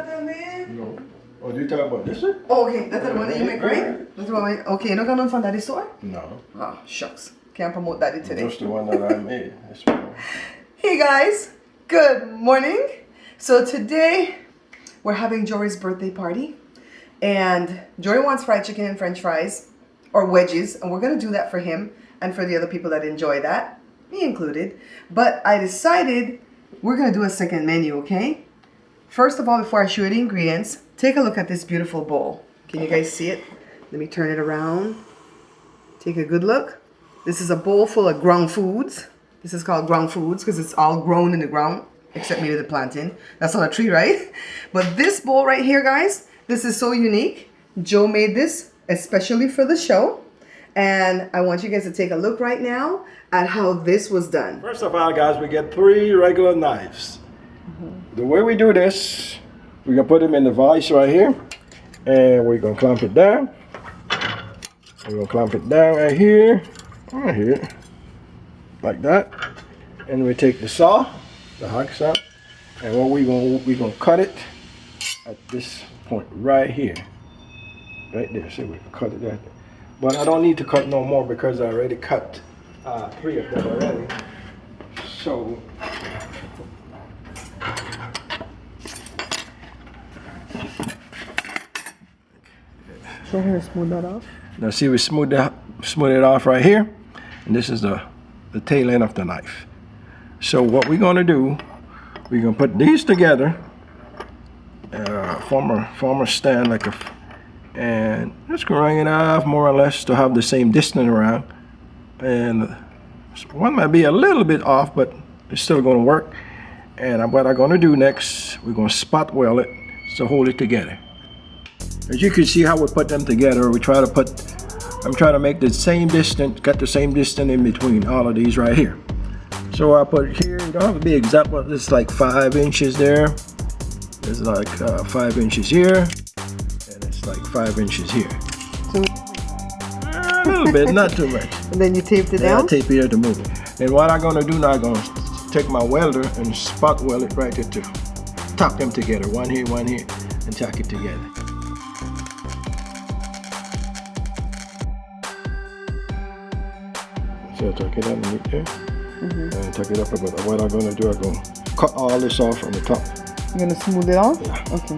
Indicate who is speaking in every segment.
Speaker 1: that man?
Speaker 2: No. Oh, you talking about this one?
Speaker 1: Oh, okay, that's the one that you make, right? That's the one. Okay, you don't got none from Daddy's store?
Speaker 2: No.
Speaker 1: Oh, shucks. Can't promote Daddy today.
Speaker 2: Just the one that I made. This one.
Speaker 1: Hey guys, good morning. So today we're having Jory's birthday party, and Jory wants fried chicken and French fries or wedges, and we're gonna do that for him and for the other people that enjoy that, me included. But I decided we're gonna do a second menu, okay? First of all, before I show you the ingredients, take a look at this beautiful bowl. Can you guys see it? Let me turn it around. Take a good look. This is a bowl full of ground foods. This is called ground foods because it's all grown in the ground, except maybe the plantain. That's on a tree, right? But this bowl right here, guys, this is so unique. Joe made this especially for the show. And I want you guys to take a look right now at how this was done.
Speaker 2: First of all, guys, we get 3 regular knives. The way we do this, we're going to put them in the vise right here. And we're going to clamp it down. We're going to clamp it down right here, like that. And we take the saw, the hacksaw, and what we're going to cut it at this point right here. Right there, see, we can cut it right there. But I don't need to cut no more because I already cut 3 of them already. So,
Speaker 1: Show her smooth that off.
Speaker 2: now see, we smooth it off right here, and this is the tail end of the knife. So what we're gonna do, we're gonna put these together, form a stand like and just grind it off more or less to have the same distance around. And one might be a little bit off, but it's still gonna work. And what I'm gonna do next, we're gonna spot weld it to hold it together. As you can see how we put them together, I'm trying to make the same distance, got the same distance in between all of these right here. So I put it here, you don't have to be exact, but it's like 5 inches there. It's like 5 inches here, and it's like 5 inches here.
Speaker 1: So,
Speaker 2: A little bit, not too much.
Speaker 1: and then you taped it down?
Speaker 2: I tape it to move it. And what I'm gonna do now, I'm gonna take my welder and spot weld it right there to tack them together. One here, and tack it together. So tuck it underneath there, and tuck it up a bit. What I'm gonna do, I'm gonna cut all this off from the top.
Speaker 1: You're gonna smooth it off?
Speaker 2: Yeah.
Speaker 1: Okay.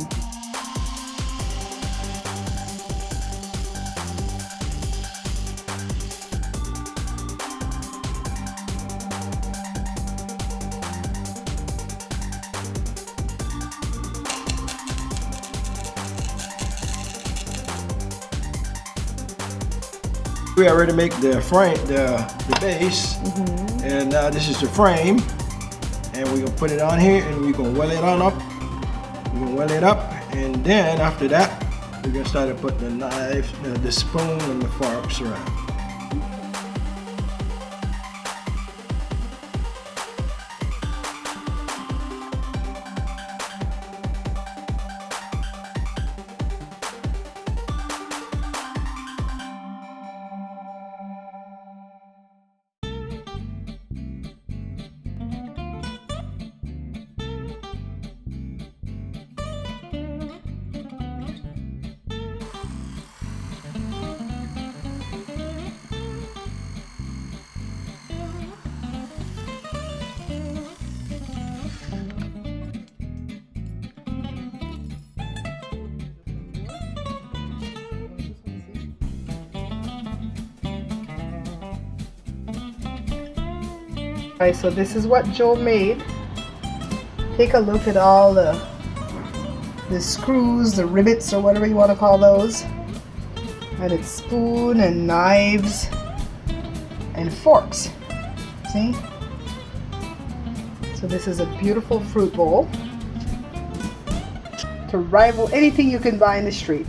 Speaker 2: We already make the frame, the base, and now this is the frame, and we're gonna put it on here, and we're gonna weld it on up. We're gonna weld it up, and then after that, we're gonna start to put the knife, the spoon, and the forks around. Alright, so this is what Joe made. Take a look at all the screws, the rivets, or whatever you want to call those. And it's spoon and knives and forks. See? So this is a beautiful fruit bowl to rival anything you can buy in the street.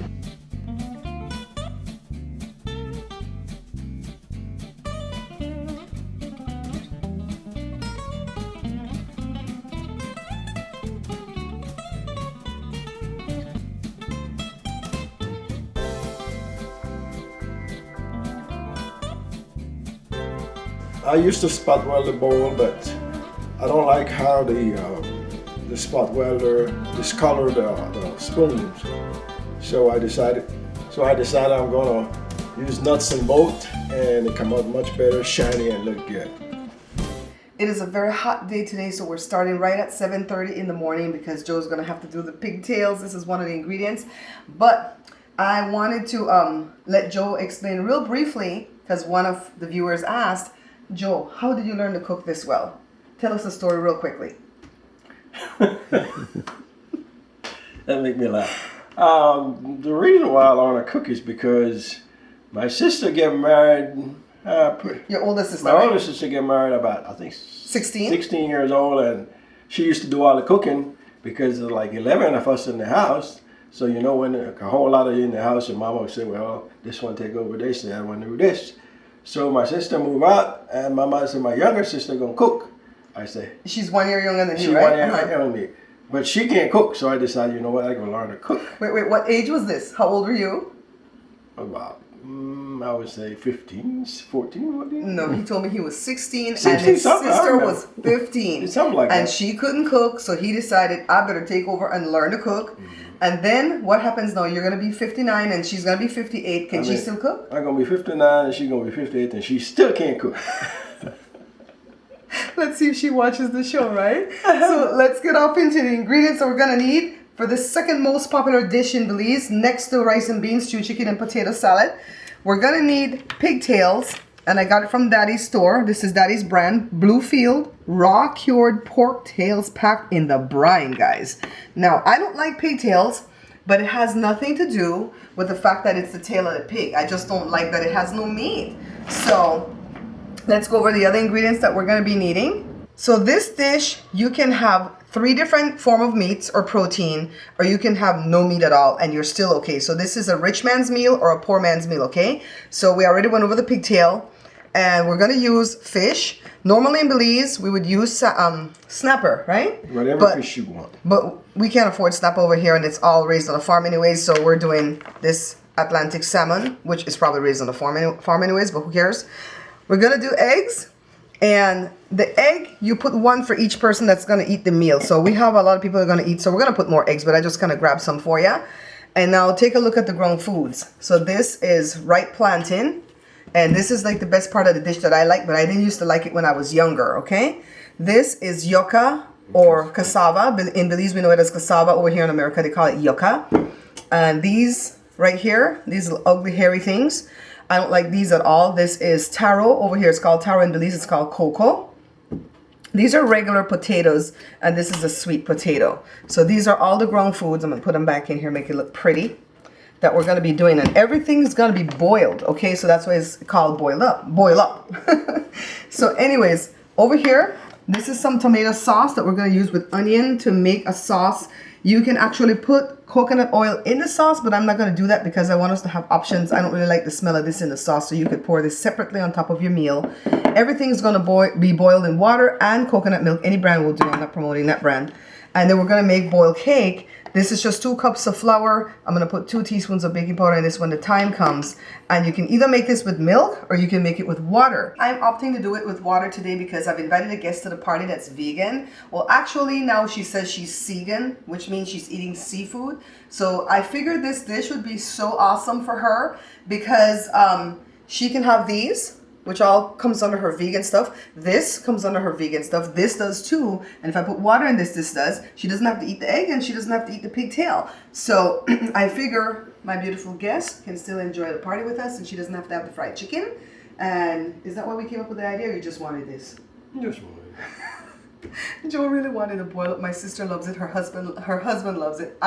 Speaker 2: I used to spot weld the bowl, but I don't like how the the spot welder discolor the spoons. So I decided I'm gonna use nuts and bolts, and it come out much better, shiny, and look good.
Speaker 1: It is a very hot day today, so we're starting right at 7:30 in the morning because Joe's gonna have to do the pigtails. This is one of the ingredients, but I wanted to let Joe explain real briefly because one of the viewers asked, Joe, how did you learn to cook this well? Tell us the story real quickly.
Speaker 2: That make me laugh. The reason why I learned to cook is because my sister get married.
Speaker 1: Your oldest sister.
Speaker 2: My
Speaker 1: right?
Speaker 2: older sister get married about, I think,
Speaker 1: 16?
Speaker 2: 16 years old, and she used to do all the cooking because there's like 11 of us in the house. So you know, when a whole lot of you in the house, your mama would say, well, this one take over this, and that one do this. So my sister moved out, and my mother said, my younger sister gonna cook. I say,
Speaker 1: she's 1 year younger than you,
Speaker 2: she
Speaker 1: right?
Speaker 2: 1 year younger than me. But she can't cook, so I decided, you know what, I'm gonna learn to cook.
Speaker 1: Wait, what age was this? How old were you?
Speaker 2: About, I would say 15, 14, 14.
Speaker 1: No, he told me he was 16 and
Speaker 2: 16,
Speaker 1: his
Speaker 2: something, I
Speaker 1: sister
Speaker 2: remember.
Speaker 1: was 15.
Speaker 2: Something like
Speaker 1: and
Speaker 2: that.
Speaker 1: she couldn't cook, so he decided, I better take over and learn to cook. And then what happens now? You're going to be 59 and she's going to be 58. Can she still cook?
Speaker 2: I'm going to be 59 and she's going to be 58 and she still can't cook.
Speaker 1: Let's see if she watches the show, right? So let's get off into the ingredients that we're going to need for the second most popular dish in Belize, next to rice and beans, stew chicken, and potato salad. We're going to need pigtails, and I got it from Daddy's store. This is Daddy's brand, Bluefield raw cured pork tails packed in the brine, guys. Now, I don't like pigtails, but it has nothing to do with the fact that it's the tail of the pig. I just don't like that it has no meat. So let's go over the other ingredients that we're going to be needing. So this dish, you can have 3 different form of meats or protein, or you can have no meat at all and you're still okay. So this is a rich man's meal or a poor man's meal, okay? So we already went over the pigtail, and we're going to use fish. Normally in Belize, we would use snapper, right?
Speaker 2: Whatever fish you want.
Speaker 1: But we can't afford snapper over here, and it's all raised on a farm anyways, so we're doing this Atlantic salmon, which is probably raised on a farm anyways, but who cares? We're going to do eggs, and the egg, you put 1 for each person that's going to eat the meal. So we have a lot of people that are going to eat, so we're going to put more eggs, but I just kind of grabbed some for you. And now take a look at the ground foods. So this is ripe plantain. And this is like the best part of the dish that I like, but I didn't used to like it when I was younger, okay? This is yucca or cassava. In Belize, we know it as cassava. Over here in America, they call it yucca. And these right here, these ugly hairy things, I don't like these at all. This is taro. Over here, it's called taro. In Belize, it's called cocoa. These are regular potatoes, and this is a sweet potato. So these are all the ground foods. I'm going to put them back in here, make it look pretty, that we're going to be doing, and everything's going to be boiled, okay? So that's why it's called boil up. So anyways, over here, this is some tomato sauce that we're going to use with onion to make a sauce. You can actually put coconut oil in the sauce, but I'm not going to do that because I want us to have options. I don't really like the smell of this in the sauce, so you could pour this separately on top of your meal. Everything's going to be boiled in water and coconut milk. Any brand will do. I'm not promoting that brand. And then we're going to make boiled cake. This is just 2 cups of flour. I'm going to put 2 teaspoons of baking powder in this when the time comes. And you can either make this with milk or you can make it with water. I'm opting to do it with water today because I've invited a guest to the party that's vegan. Well, actually now she says she's segan, which means she's eating seafood. So I figured this dish would be so awesome for her because she can have these, which all comes under her vegan stuff. This comes under her vegan stuff. This does too. And if I put water in this, this does. She doesn't have to eat the egg and she doesn't have to eat the pigtail. So I figure my beautiful guest can still enjoy the party with us and she doesn't have to have the fried chicken. And is that why we came up with the idea, or you just wanted this?
Speaker 2: Just wanted.
Speaker 1: Joe really wanted to boil it. My sister loves it. Her husband loves it.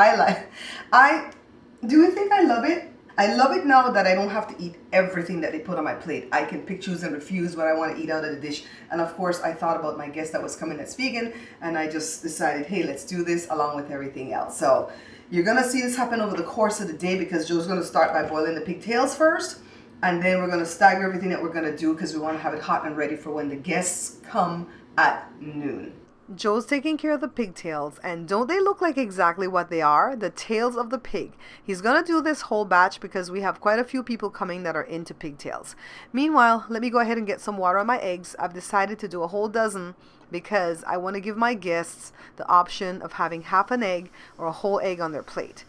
Speaker 1: Do you think I love it? I love it now that I don't have to eat everything that they put on my plate. I can pick, choose, and refuse what I want to eat out of the dish. And of course, I thought about my guest that was coming that's vegan, and I just decided, hey, let's do this along with everything else. So you're going to see this happen over the course of the day because Joe's going to start by boiling the pigtails first, and then we're going to stagger everything that we're going to do because we want to have it hot and ready for when the guests come at noon. Joe's taking care of the pigtails, and don't they look like exactly what they are? The tails of the pig. He's gonna do this whole batch because we have quite a few people coming that are into pigtails. Meanwhile, let me go ahead and get some water on my eggs. I've decided to do a whole dozen because I want to give my guests the option of having half an egg or a whole egg on their plate.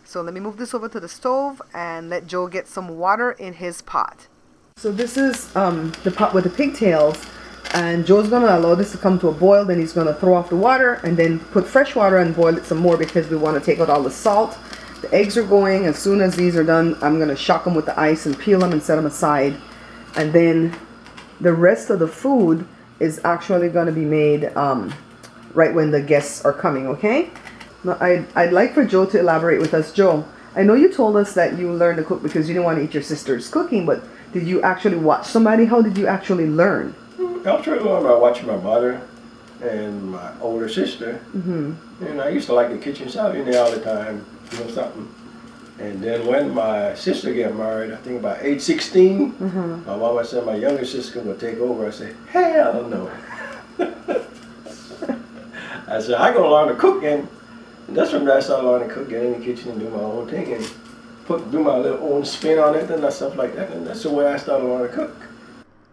Speaker 1: So let me move this over to the stove and let Joe get some water in his pot. So this is the pot with the pigtails. And Joe's going to allow this to come to a boil. Then he's going to throw off the water and then put fresh water and boil it some more because we want to take out all the salt. The eggs are going. As soon as these are done, I'm going to shock them with the ice and peel them and set them aside. And then the rest of the food is actually going to be made right when the guests are coming, okay? Now, I'd like for Joe to elaborate with us. Joe, I know you told us that you learned to cook because you didn't want to eat your sister's cooking, but did you actually watch somebody? How did you actually learn?
Speaker 2: I was trying to learn by watching my mother and my older sister. And I used to like the kitchen, so I was in there all the time, doing something. And then when my sister got married, I think about age 16, my mama said my younger sister would take over. I said, hell no. I said, I gotta learn to cook, and that's when I started learning to cook, get in the kitchen and do my own thing and do my little own spin on it and stuff like that. And that's the way I started learning to cook.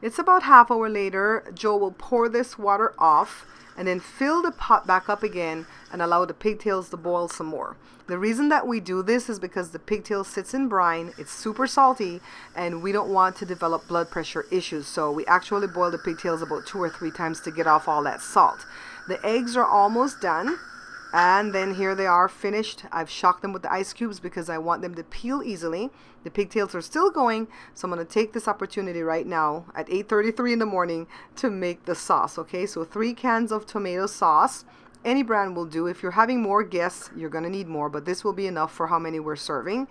Speaker 1: It's about half hour later. Joe will pour this water off and then fill the pot back up again and allow the pigtails to boil some more. The reason that we do this is because the pigtail sits in brine, it's super salty, and we don't want to develop blood pressure issues. So we actually boil the pigtails about 2 or 3 times to get off all that salt. The eggs are almost done. And then here they are finished. I've shocked them with the ice cubes because I want them to peel easily. The pigtails are still going, so I'm going to take this opportunity right now at 8:33 in the morning to make the sauce, okay? So 3 cans of tomato sauce. Any brand will do. If you're having more guests, you're going to need more, but this will be enough for how many we're serving.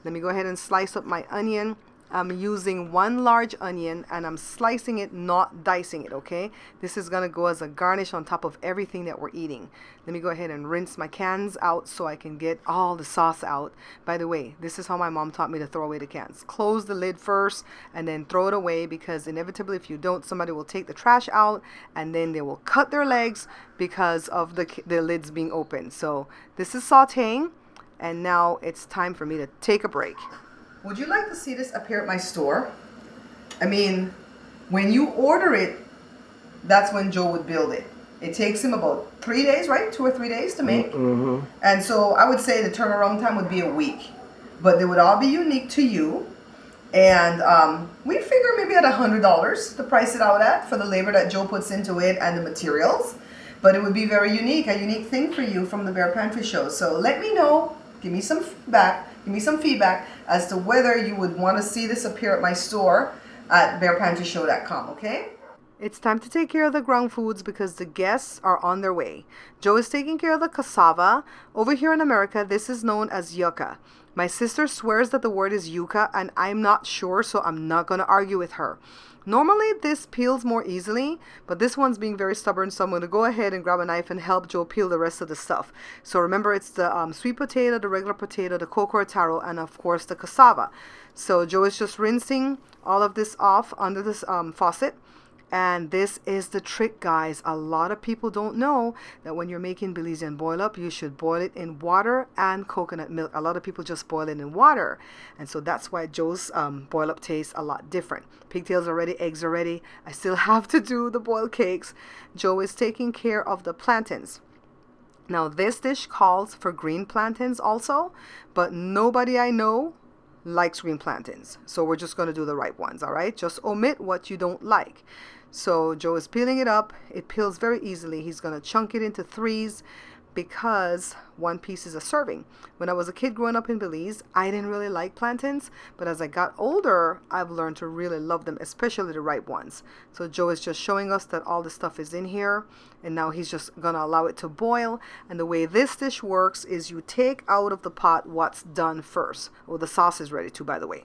Speaker 1: Let me go ahead and slice up my onion. I'm using 1 large onion and I'm slicing it, not dicing it, okay? This is gonna go as a garnish on top of everything that we're eating. Let me go ahead and rinse my cans out so I can get all the sauce out. By the way, this is how my mom taught me to throw away the cans. Close the lid first and then throw it away, because inevitably if you don't, somebody will take the trash out and then they will cut their legs because of the lids being open. So this is sauteing, and now it's time for me to take a break. Would you like to see this appear at my store? I mean, when you order it, that's when Joe would build it. It takes him about 3 days, right? 2 or 3 days to make. And so I would say the turnaround time would be a week. But they would all be unique to you. And we figure maybe at $100 to price it out at for the labor that Joe puts into it and the materials. But it would be very unique, a unique thing for you from the Bear Pantry Show. So let me know, give me some feedback as to whether you would want to see this appear at my store at bearpantryshow.com, okay? It's time to take care of the ground foods because the guests are on their way. Joe is taking care of the cassava. Over here in America, this is known as yucca. My sister swears that the word is yucca, and I'm not sure, so I'm not going to argue with her. Normally, this peels more easily, but this one's being very stubborn, so I'm going to go ahead and grab a knife and help Joe peel the rest of the stuff. So remember, it's the sweet potato, the regular potato, the coco or taro, and of course the cassava. So Joe is just rinsing all of this off under this faucet. And this is the trick, guys. A lot of people don't know that when you're making Belizean boil up, you should boil it in water and coconut milk. A lot of people just boil it in water. And so that's why Joe's boil up tastes a lot different. Pigtails are ready, eggs are ready. I still have to do the boiled cakes. Joe is taking care of the plantains. Now this dish calls for green plantains also, but nobody I know likes green plantains. So we're just going to do the right ones, all right? Just omit what you don't like. So Joe is peeling it up. It peels very easily. He's going to chunk it into 3s because 1 piece is a serving. When I was a kid growing up in Belize, I didn't really like plantains, but as I got older, I've learned to really love them, especially the ripe ones. So Joe is just showing us that all the stuff is in here, and now he's just going to allow it to boil. And the way this dish works is you take out of the pot what's done first. Oh, the sauce is ready too, by the way.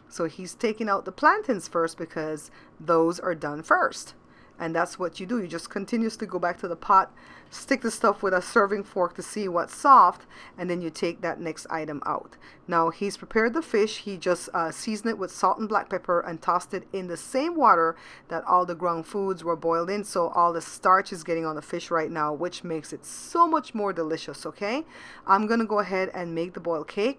Speaker 1: So he's taking out the plantains first because those are done first. And that's what you do. You just continuously go back to the pot, stick the stuff with a serving fork to see what's soft, and then you take that next item out. Now he's prepared the fish. He just seasoned it with salt and black pepper and tossed it in the same water that all the ground foods were boiled in. So all the starch is getting on the fish right now, which makes it so much more delicious, okay? I'm going to go ahead and make the boiled cake.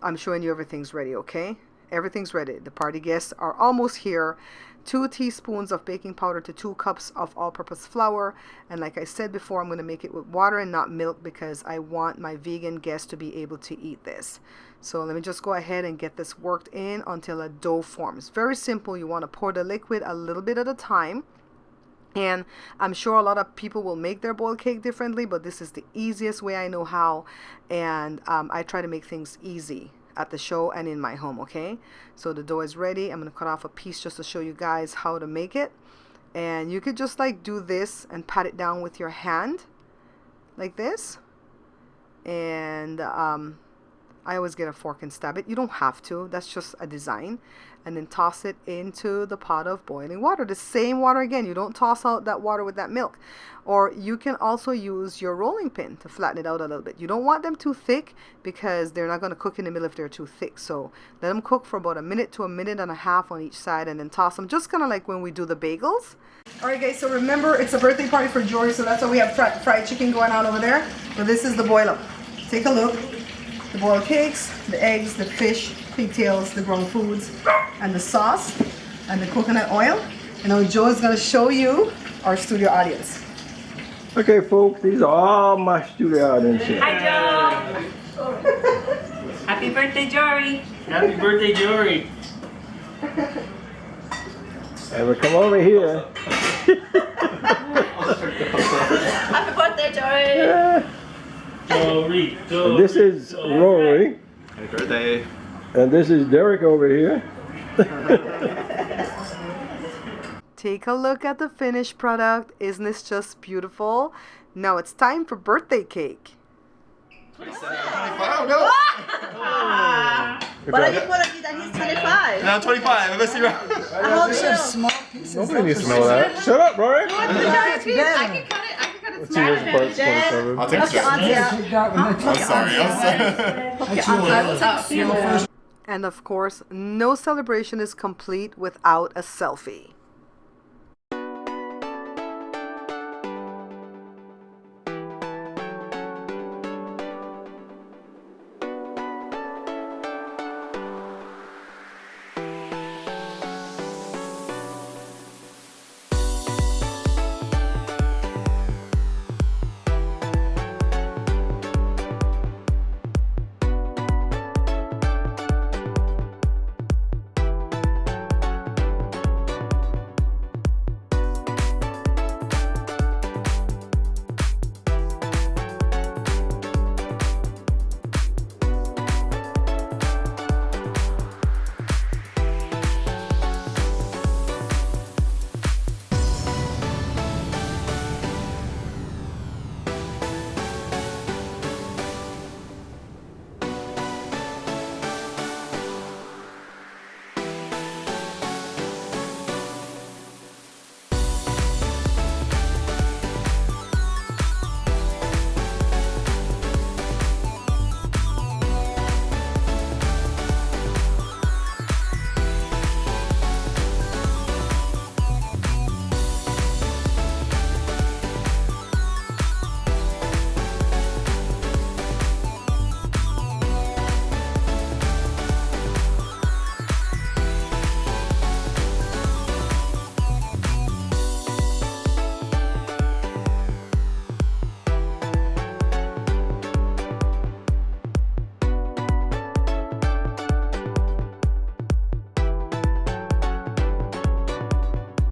Speaker 1: I'm showing you everything's ready, okay? Everything's ready. The party guests are almost here. 2 teaspoons of baking powder to 2 cups of all-purpose flour. And like I said before, I'm going to make it with water and not milk because I want my vegan guests to be able to eat this. So let me just go ahead and get this worked in until a dough forms. Very simple. You want to pour the liquid a little bit at a time. And I'm sure a lot of people will make their boiled cake differently, but this is the easiest way I know how. And I try to make things easy at the show and in my home, okay? So the dough is ready. I'm going to cut off a piece just to show you guys how to make it. And you could just like do this and pat it down with your hand like this. And I always get a fork and stab it. You don't have to. That's just a design. And then toss it into the pot of boiling water. The same water again. You don't toss out that water with that milk. Or you can also use your rolling pin to flatten it out a little bit. You don't want them too thick because they're not going to cook in the middle if they're too thick. So let them cook for about 1 minute to 1.5 minutes on each side and then toss them. Just kind of like when we do the bagels. All right, guys. So remember, it's a birthday party for Jory. So that's why we have fried chicken going on over there. But this is the boil up. Take a look. The boiled cakes, the eggs, the fish, pigtails, the ground foods, and the sauce, and the coconut oil. And now Joe is going to show you our studio audience.
Speaker 2: Okay, folks, these are all my studio audience here.
Speaker 3: Hi, Joe. Happy birthday, Jory.
Speaker 4: Happy birthday, Jory.
Speaker 2: And we come over here.
Speaker 3: Happy birthday, Jory.
Speaker 4: Jory.
Speaker 2: And this is Rory.
Speaker 5: Happy birthday.
Speaker 2: And this is Derek over here.
Speaker 1: Take a look at the finished product. Isn't this just beautiful? Now it's time for birthday cake.
Speaker 5: 27. 25. No.
Speaker 6: But I just want to see that he's 25.
Speaker 5: No, 25. Let's see.
Speaker 6: How chill.
Speaker 1: Small pieces.
Speaker 2: Nobody needs to know that. Shut up, Rory.
Speaker 3: I can cut it.
Speaker 2: Let's see yours part 27.
Speaker 5: I'll take a I'm sorry.
Speaker 1: And of course, no celebration is complete without a selfie.